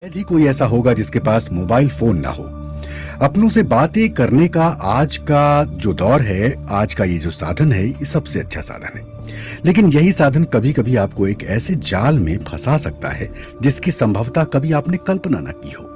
शायद ही कोई ऐसा होगा जिसके पास मोबाइल फोन ना हो। अपनों से बातें करने का आज का जो दौर है, आज का ये जो साधन है, ये सबसे अच्छा साधन है। लेकिन यही साधन कभी कभी आपको एक ऐसे जाल में फंसा सकता है जिसकी संभवतः कभी आपने कल्पना ना की हो।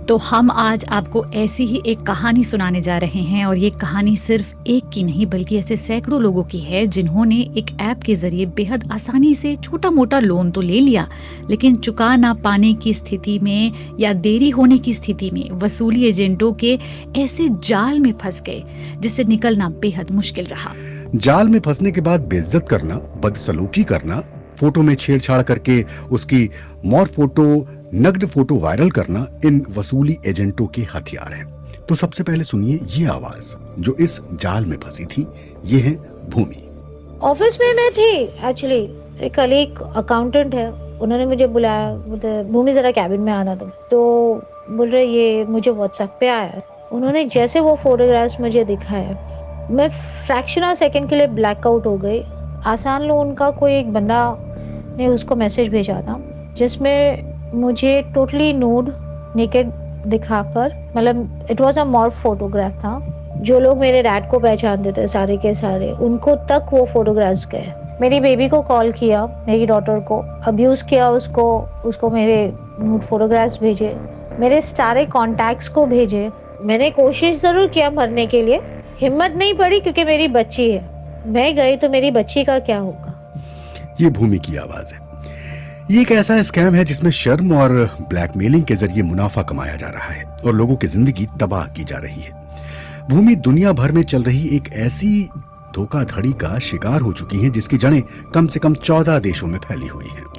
तो हम आज आपको ऐसी ही एक कहानी सुनाने जा रहे हैं और ये कहानी सिर्फ एक की नहीं बल्कि ऐसे सैकड़ों लोगों की है जिन्होंने एक ऐप के जरिए बेहद आसानी से छोटा मोटा लोन तो ले लिया, लेकिन चुका ना पाने की स्थिति में या देरी होने की स्थिति में वसूली एजेंटों के ऐसे जाल में फंस गए जिससे निकलना बेहद मुश्किल रहा। जाल में फंसने के बाद बेइज्जत करना, बदसलूकी करना, फोटो में छेड़छाड़ करके उसकी मोर फोटो, नग्न फोटो वायरल करना इन वसूली एजेंटों के हथियार हैं। तो सबसे पहले सुनिए ये आवाज जो इस जाल में फंसी थी। ये है भूमि। ऑफिस में मैं थी एक्चुअली, एक कलीग अकाउंटेंट है, उन्होंने मुझे बुलाया, बोलते भूमि जरा कैबिन में आना तुम। तो बोल रहे ये मुझे व्हाट्सएप पे आया। उन्होंने जैसे वो फोटोग्राफ्स मुझे दिखाया, मैं फ्रैक्शन ऑफ सेकंड के लिए ब्लैकआउट हो गई। आसान लोन का कोई एक बंदा ने उसको मैसेज भेजा था जिसमें मुझे टोटली नूड नेकेड दिखाकर, मतलब it was a morph photograph था। जो लोग मेरे डैड को पहचानते थे सारे के सारे, उनको तक वो फोटोग्राफ्स गए। मेरी बेबी को कॉल किया, मेरी डॉटर को अब्यूज़ किया, उसको मेरे नूड फोटोग्राफ्स भेजे, मेरे सारे कॉन्टैक्ट्स को भेजे। मैंने कोशिश ज़रूर किया मरने के लिए, हिम्मत नहीं पड़ी क्योंकि मेरी बच्ची है। मैं गई तो मेरी बच्ची का क्या होगा। ये भूमि की आवाज है। ये एक ऐसा स्कैम है जिसमें शर्म और ब्लैकमेलिंग के जरिए मुनाफा कमाया जा रहा है और लोगों की जिंदगी तबाह की जा रही है। भूमि दुनिया भर में चल रही एक ऐसी धोखाधड़ी का शिकार हो चुकी है जिसकी जड़ें कम से कम 14 देशों में फैली हुई हैं।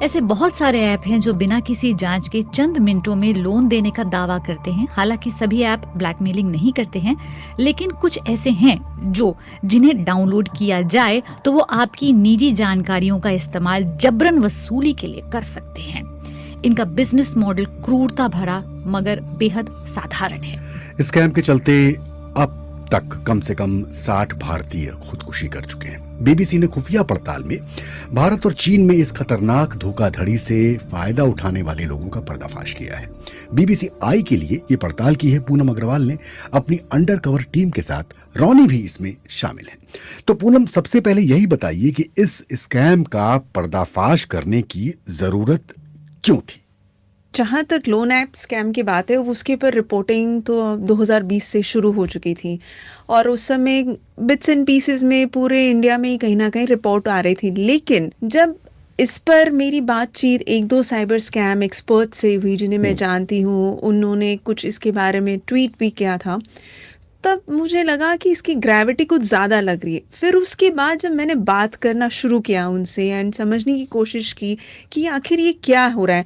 ऐसे बहुत सारे ऐप हैं जो बिना किसी जांच के चंद मिनटों में लोन देने का दावा करते हैं। हालांकि सभी ऐप ब्लैकमेलिंग नहीं करते हैं, लेकिन कुछ ऐसे हैं जो जिन्हें डाउनलोड किया जाए तो वो आपकी निजी जानकारियों का इस्तेमाल जबरन वसूली के लिए कर सकते हैं। इनका बिजनेस मॉडल क्रूरता भरा मगर बेहद साधारण है। स्कैम के चलते अब तक कम से कम 60 भारतीय खुदकुशी कर चुके हैं। बीबीसी ने खुफिया पड़ताल में भारत और चीन में इस खतरनाक धोखाधड़ी से फायदा उठाने वाले लोगों का पर्दाफाश किया है। बीबीसी आई के लिए ये पड़ताल की है पूनम अग्रवाल ने अपनी अंडरकवर टीम के साथ। रॉनी भी इसमें शामिल है। तो पूनम, सबसे पहले यही बताइए कि इस स्कैम का पर्दाफाश करने की जरूरत क्यों थी? जहाँ तक लोन ऐप स्कैम की बात है, उसके पर रिपोर्टिंग तो 2020 से शुरू हो चुकी थी और उस समय बिट्स एंड पीसेस में पूरे इंडिया में ही कहीं ना कहीं रिपोर्ट आ रही थी। लेकिन जब इस पर मेरी बातचीत एक दो साइबर स्कैम एक्सपर्ट से हुई जिन्हें मैं जानती हूँ, उन्होंने कुछ इसके बारे में ट्वीट भी किया था, तब मुझे लगा कि इसकी ग्रेविटी कुछ ज़्यादा लग रही है। फिर उसके बाद जब मैंने बात करना शुरू किया उनसे एंड समझने की कोशिश की कि आखिर ये क्या हो रहा है,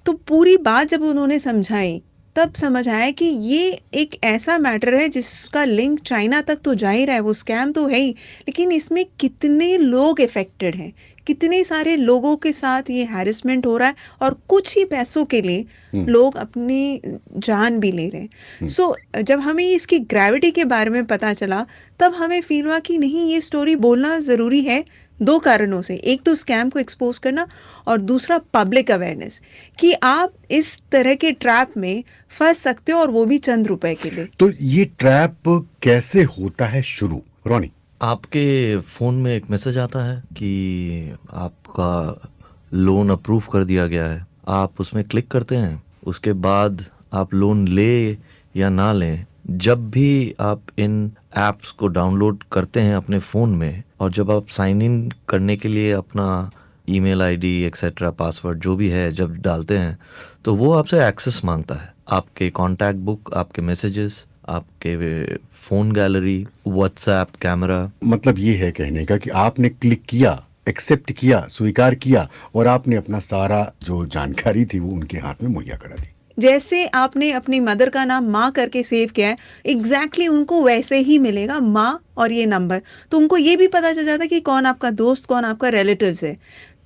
तो पूरी बात जब उन्होंने समझाई तब समझ आया कि ये एक ऐसा मैटर है जिसका लिंक चाइना तक तो जा ही रहा है। वो स्कैम तो है ही, लेकिन इसमें कितने लोग इफेक्टेड हैं, कितने सारे लोगों के साथ ये हैरेसमेंट हो रहा है और कुछ ही पैसों के लिए लोग अपनी जान भी ले रहे हैं। सो जब हमें इसकी ग्रेविटी के बारे में पता चला तब हमें फील हुआ कि नहीं, ये स्टोरी बोलना ज़रूरी है। दो कारणों से, एक तो स्कैम को एक्सपोज करना और दूसरा पब्लिक अवेयरनेस कि आप इस तरह के ट्रैप में फंस सकते हो और वो भी चंद रुपए के लिए। तो ये ट्रैप कैसे होता है शुरू, रॉनी? आपके फ़ोन में एक मैसेज आता है कि आपका लोन अप्रूव कर दिया गया है। आप उसमें क्लिक करते हैं। उसके बाद आप लोन ले या ना लें, जब भी आप इन ऐप्स को डाउनलोड करते हैं अपने फ़ोन में और जब आप साइन इन करने के लिए अपना ईमेल आईडी एक्सेट्रा पासवर्ड जो भी है जब डालते हैं, तो वो आपसे एक्सेस मांगता है। आपके कॉन्टैक्ट बुक, आपके मैसेजेस, आपके फ़ोन गैलरी, व्हाट्सएप, कैमरा। मतलब ये है कहने का कि आपने क्लिक किया, एक्सेप्ट किया, स्वीकार किया और आपने अपना सारा जो जानकारी थी वो उनके हाथ में मुहैया करा दी। जैसे आपने अपनी मदर का नाम माँ करके सेव किया है, एग्जैक्टली उनको वैसे ही मिलेगा माँ और ये नंबर। तो उनको ये भी पता चल जाता है कि कौन आपका दोस्त, कौन आपका रिलेटिव्स है।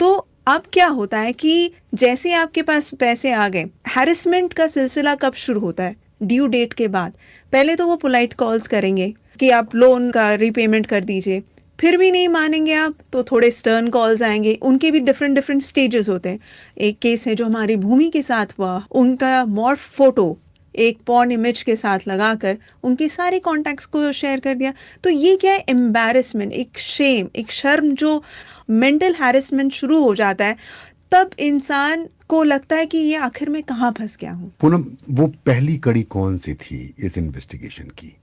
तो अब क्या होता है कि जैसे आपके पास पैसे आ गए, हैरेसमेंट का सिलसिला कब शुरू होता है? ड्यू डेट के बाद। पहले तो वो पोलाइट कॉल्स करेंगे कि आप लोन का रीपेमेंट कर दीजिए, फिर भी नहीं मानेंगे आप तो थोड़े स्टर्न कॉल्स आएंगे। उनके भी डिफरेंट डिफरेंट स्टेजेस होते हैं। एक केस है जो हमारी भूमि के साथ हुआ, उनका मॉर्फ फोटो एक पॉर्न इमेज के साथ लगाकर उनके सारे कॉन्टैक्ट्स को शेयर कर दिया। तो ये क्या है, एम्बैरेसमेंट, एक शेम, एक शर्म, जो मेंटल हैरेसमेंट शुरू हो जाता है। तब इंसान को लगता है कि ये आखिर में कहाँ फंस गया हूँ। पूनम, वो पहली कड़ी कौन सी थी इस इन्वेस्टिगेशन की?